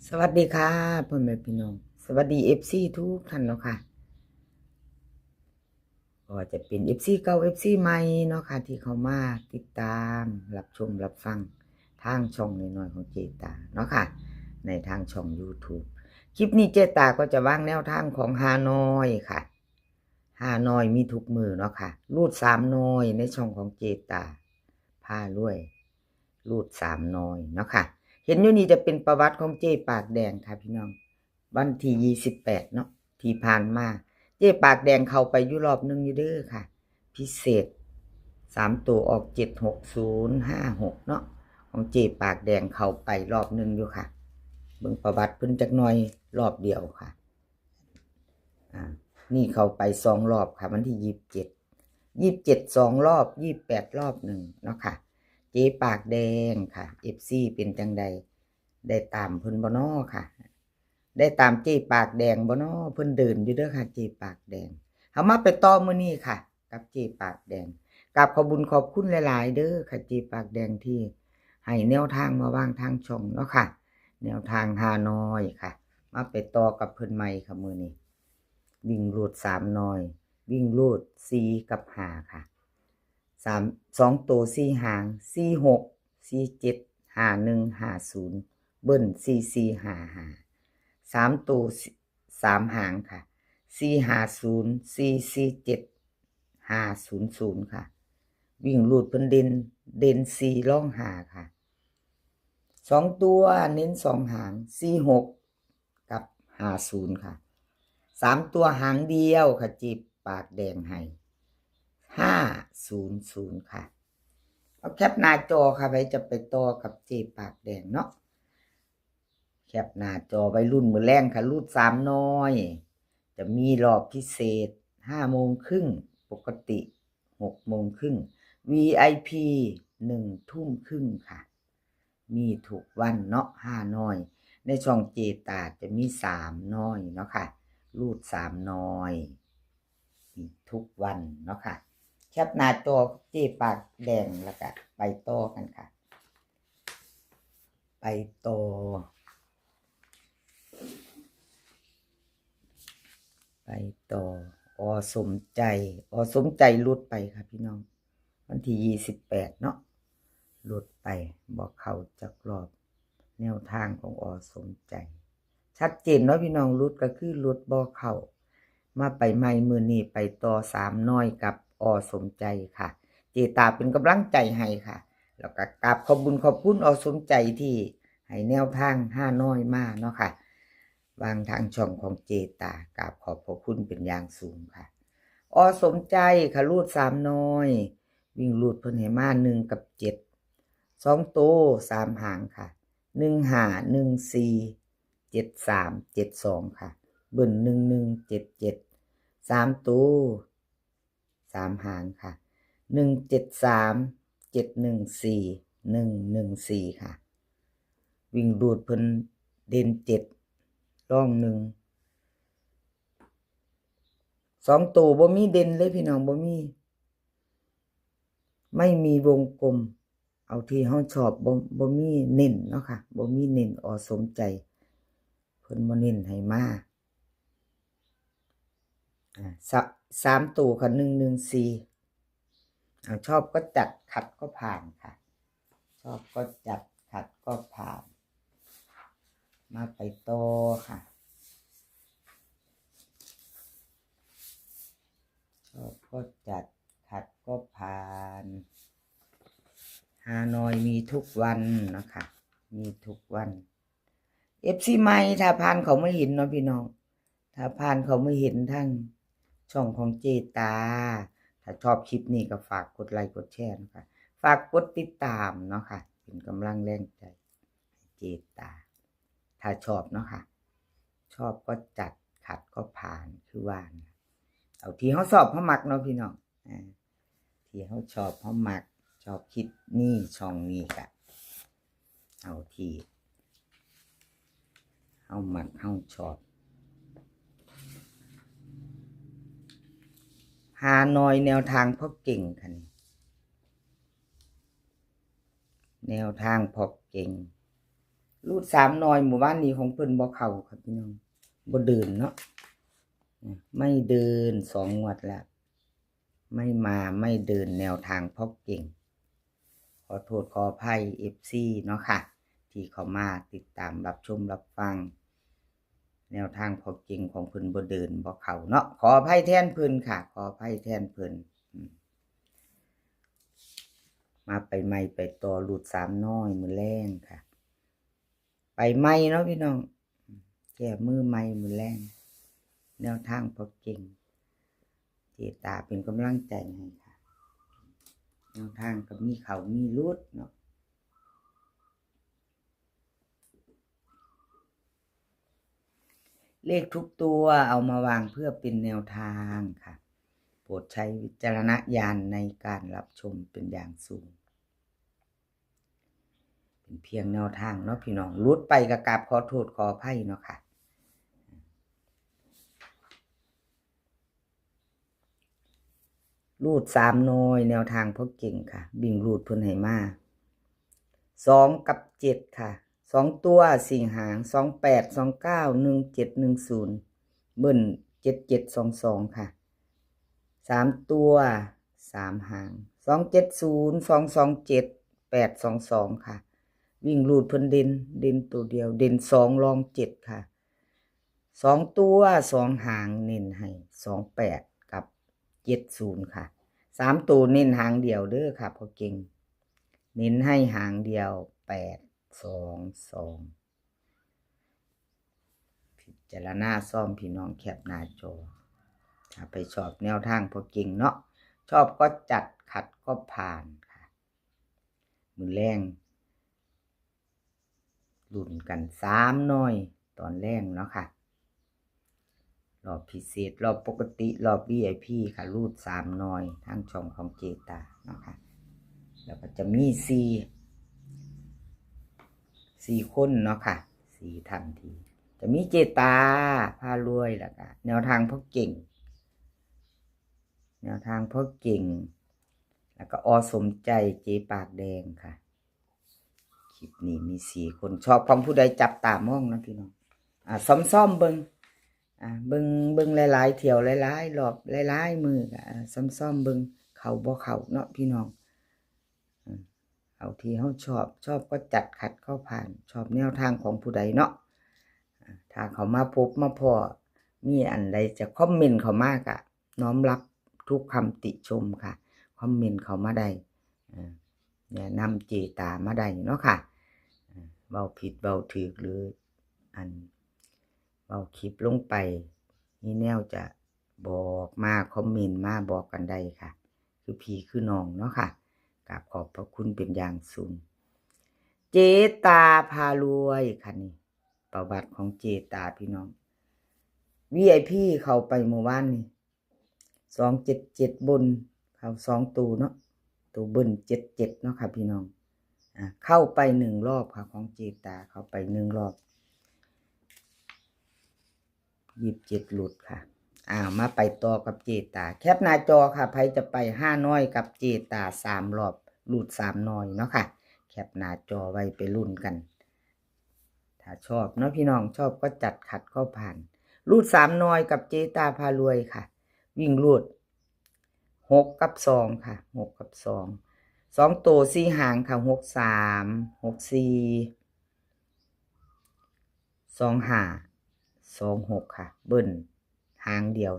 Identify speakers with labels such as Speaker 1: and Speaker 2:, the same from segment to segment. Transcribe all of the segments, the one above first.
Speaker 1: สวัสดีค่ะพ่อแม่พี่น้องสวัสดีFCทุกท่านเนาะค่ะก็จะเป็น FC เก่า FC ใหม่เนาะค่ะที่เขามาติดตามรับชมรับฟังทางช่องน้อยๆของเจตาเนาะค่ะในทางช่อง YouTube คลิปนี้เจตาก็จะวางแนวทางของฮานอยค่ะฮานอยมีทุกมือเนาะค่ะรูด3น้อยในช่องของเจตาพารวยรูด3น้อยเนาะค่ะเห็นอยู่นี่จะเป็นประวัติของเจปากแดงค่ะพี่น้องวันที่28เนาะที่ผ่านมาเจปากแดงเข้าไปอยู่รอบนึงอยู่เด้อค่ะพิเศษ3ตัวออก76056เนาะของเจปากแดงเข้าไปรอบนึงอยู่ค่ะเบิ่งประวัติเพิ่นจักหน่อยรอบเดียวค่ะนี่เข้าไป2รอบค่ะวันที่27 2รอบ28รอบหนึ่งเนาะค่ะเจ๊ปากแดงค่ะ FC เป็นจังใดได้ตามเพิ่นบ่น้อค่ะได้ตามเจ๊ปากแดงบ่น้อเพิ่นเดินอยู่เด้อค่ะเจ๊ปากแดงเฮามาไปต่อมื้อนี้ค่ะกับเจ๊ปากแดงกราบขอบคุญขอบคุณหลายๆเด้อค่ะเจ๊ปากแดงที่ให้แนวทางมาวางทางช่องเนาะค่ะแนวทางฮานอยค่ะมาไปต่อกับเพิ่นใหม่ค่ะมื้อนี้วิ่งรูด3น้อยวิ่งรูด4กับ5ค่ะ2ตัว4หาง46 47 51 50เบิ้ล44 55 3ตัว3หางค่ะ450 447 500ค่ะวิ่งรูดเพิ่นเด่น4ร่อง5ค่ะ2ตัวเน้น2หาง46กับ50ค่ะ3ตัวหางเดียวค่ะจีบปากแดงให้500ค่ะเอาแคปหน้าจอค่ะไว้จะไปต่อกับเจปากแดงเนาะแคปหน้าจอไว้รุ่นมือแรงค่ะรูด3น้อยจะมีรอบพิเศษ5โมงครึ่งปกติ6โมงครึ่ง VIP 1ทุ่มครึ่งค่ะมีทุกวันเนาะ5น้อยในช่องเจตาจะมี3น้อยเนาะค่ะรูด3น้อยทุกวันเนาะค่ะแคปหน้าจอเจ๊ปากแดงแล้วก็ไปต่อกันค่ะไปต่อสมใจหลุดไปค่ะพี่น้องวันที่28เนาะหลุดไปบอกเขาจักรอบแนวทางของสมใจชัดเจนเนาะพี่น้องหลุดก็คือหลุดบอกเขามาไปใหม่มื้อนี้ไปต่อ3น้อยกับสมใจค่ะเจตาเป็นกำลังใจให้ค่ะแล้วก็กราบขอบคุณสมใจที่ให้แนวทาง5น้อยมาเนาะค่ะวางทางช่องของเจตากราบขอบพระคุณเป็นอย่างสูงค่ะสมใจค่ะรูด3น้อยวิ่งรูดเพิ่นให้มา1กับ7 2ตัว3หางค่ะ15 14 73 72ค่ะเบิ้ล1177 3ตัว3หางค่ะ173 714 114ค่ะวิ่งรูดเพิ่นเด่น7ร่อง1 2ตัวบ่มีเด่นเลยพี่น้องบ่มีไม่มีวงกลมเอาที่เฮาชอบบ่มีเน้นเนาะค่ะบ่มีเน้นสมใจเพิ่นบ่เน้นให้มา3ตัวค่ะ114ชอบก็จัดขัดก็ผ่านค่ะชอบก็จัดขัดก็ผ่านมาไปต่อค่ะชอบก็จัดขัดก็ผ่านฮานอยมีทุกวันนะคะมีทุกวัน FC ใหม่ถ้าผ่านเขาไม่เห็นเนาะพี่น้องถ้าผ่านเขาไม่เห็นทั้งช่องของเจตาถ้าชอบคลิปนี้ก็ฝากกดไลค์กดแชร์นะคะฝากกดติดตามเนาะค่ะเป็นกำลังแรงใจเจตาถ้าชอบเนาะค่ะชอบก็จัดขัดก็ผ่านคือว่าเอาที่เขาชอบเขามักเนาะพี่น้องที่เขาชอบเขามักชอบคลิปนี้ช่องนี้กะเอาที่เฮามักเฮาชอบฮานอยแนวทางพ่อเก่งค่ะนี่แนวทางพ่อเก่ง รูดสามน้อยหมู่บ้านนี้ของเพิ่นบ่เข้าครับพี่น้องบ่เดินเนาะไม่เดิน2 งวดแล้วไม่มาไม่เดินแนวทางพ่อเก่งขอโทษขออภัย FC เนาะค่ะที่เขามาติดตามรับชมรับฟังแนวทางพ่อเก่งของเพิ่นบ่เดินบ่เข้าเนาะขออภัยแทนเพิ่นค่ะขออภัยแทนเพิ่นมาไปใหม่ไปต่อรูดสามน้อยมื้อแรงค่ะไปใหม่เนาะพี่น้องแก้มือใหม่มื้อแรงแนวทางพ่อเก่งเจตาเป็นกำลังใจให้ค่ะแนวทางก็มีเขามีรุดเนาะเลขทุกตัวเอามาวางเพื่อเป็นแนวทางค่ะโปรดใช้วิจารณญาณในการรับชมเป็นอย่างสูงเป็นเพียงแนวทางเนาะพี่น้องรุดไปกะกราบขอโทษขออภัยเนาะค่ะรูดสามน้อยแนวทางพ่อเก่งค่ะบิ่งรูดเพิ่นให้มา2 กับ 7ค่ะ2 ตัว4 หาง28 29 17 10เบิ้ล7722ค่ะ3 ตัว3 หาง270 227 822ค่ะวิ่งรูดเพิ่นเด่นตัวเดียวเด่น2รอง7ค่ะ2 ตัว2 หางเน้นให้28กับ70ค่ะ3 ตัวเน้นหางเดียวเด้อค่ะพ่อเก่งเน้นให้หางเดียว822พิจารณาซ่อมพี่น้องแคปหน้าจอถ้าไปชอบแนวทางพ่อเก่งเนาะชอบก็จัดขัดก็ผ่านค่ะมือแรงรุ่นกัน3น้อยตอนแรงเนาะค่ะรอบพิเศษรอบปกติรอบ VIP ค่ะรูด3น้อยทางช่องของเจตาเนาะค่ะแล้วก็จะมี4คนเนาะค่ะ4ท่านทีจะมีเจตาพารวยแล้วก็แนวทางพ่อเก่งแนวทางพ่อเก่งแล้วก็อสมใจเจปากแดงค่ะคลิปนี้มี4คนชอบของผู้ใดจับตามองนะพี่น้องซ่อมเบิ่งเบิ่งหลายๆเที่ยวหลายๆรอบหลายๆมือซ่อมเบิ่งเขาบ่เข้าเนาะพี่น้องเอาที่เฮาชอบก็จัดขัดเข้าผ่านชอบแนวทางของผู้ใดเนาะถ้าเขามาพบมาพอมีอันใดจะคอมเมนต์เขามากอะน้อมรับทุกคำติชมค่ะคอมเมนต์เขามาได้แนะนำเจตามาได้เนาะค่ะเว้าผิดเว้าถูกหรืออันเว้าคลิปลงไปนี่แนวจะบอกมาคอมเมนต์มาบอกกันได้ค่ะคือพี่คือน้องเนาะค่ะกราบขอบพระคุณเป็นอย่างสูงเจตาพารวยค่ะนี่ประวัติของเจตาพี่น้อง VIP เข้าไปเมื่อวานนี่277บนเข้า2ตัวเนาะตัวบน77เนาะค่ะพี่น้องเข้าไป1 รอบค่ะของเจตาเข้าไป1 รอบ27หลุดค่ะมาไปต่อกับเจตาแคปหน้าจอค่ะใครจะไป5น้อยกับเจตา3 รอบหลุด3น้อยเนาะค่ะแคปหน้าจอไว้ไปลุ้นกันถ้าชอบเนาะพี่น้องชอบก็จัดขัดก็ผ่านรูด3น้อยกับเจตาพารวยค่ะวิ่งรูด6 กับ 2ค่ะ6 กับ 2ตัว4 หางค่ะ63 64 25 26ค่ะเบิ้ลหางเดียว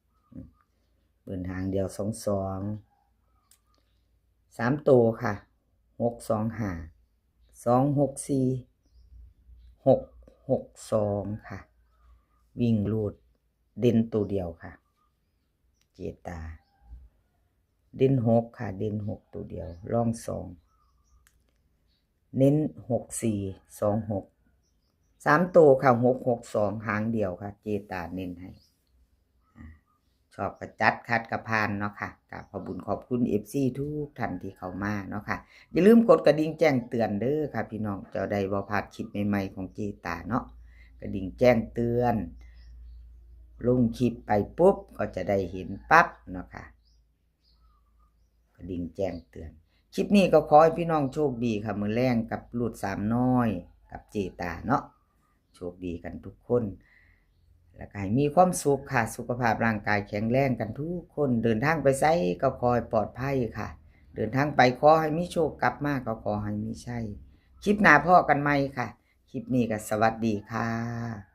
Speaker 1: 22เบิ้ลหางเดียว22 3ตัวค่ะ625 264 662ค่ะวิ่งรูดเด่นตัวเดียวค่ะเจตาเด่น6ค่ะเด่น6ตัวเดียวร่อง2เน้น64 26 3ตัวค่ะ662หางเดียวค่ะเจตาเน้นให้ชอบกระจัดคัดกระพานเนาะค่ะกับขอบคุญขอบคุณ FC ทุกท่านที่เข้ามาเนาะค่ะอย่าลืมกดกระดิ่งแจ้งเตือนเด้อค่ะพี่น้องจะได้บ่พลาดคลิปใหม่ๆของเจตาเนาะกระดิ่งแจ้งเตือนลงคลิปไปปุ๊บก็จะได้เห็นปั๊บเนาะค่ะกระดิ่งแจ้งเตือนคลิปนี้ก็ขอให้พี่น้องโชคดีค่ะมื้อแรงกับรูด3น้อย กับเจตาเนาะโชคดีกันทุกคนแล้วก็ให้มีความสุขค่ะสุขภาพร่างกายแข็งแรงกันทุกคนเดินทางไปไสก็ขอให้ปลอดภัยค่ะเดินทางไปขอให้มีโชคกลับมาก็ขอให้มีชัยคลิปหน้าพ่อกันใหม่ค่ะคลิปนี้ก็สวัสดีค่ะ